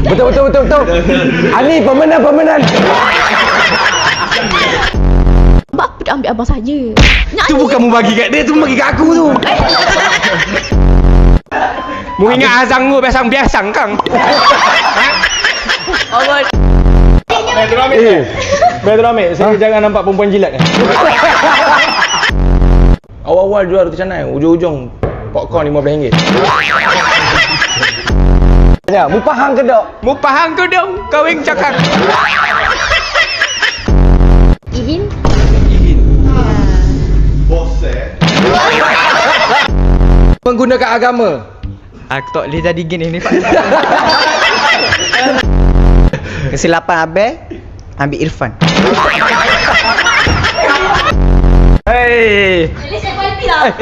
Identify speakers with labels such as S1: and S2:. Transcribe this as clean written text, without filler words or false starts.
S1: Betul. Ani pemenang.
S2: Abang apa dah ambil abang saja?
S1: Tu bukan mu bagi kat dia, tu mu bagi kat aku tu. Mu ingat azang mu biasa kang.
S2: Abang.
S1: Betul ambil. Saya jangan nampak perempuan jilat kan. Awal-awal jual roti canai, ujung-ujung popcorn RM15. Ya, mu faham ke tak? Mu faham ke tak? Kawin cakap.
S2: Ihin.
S1: Menggunakan agama.
S3: Aku tak boleh jadi gini ni Pak. Kesilapan Abel ambil Irfan.
S1: Hei.
S2: Ini saya lah.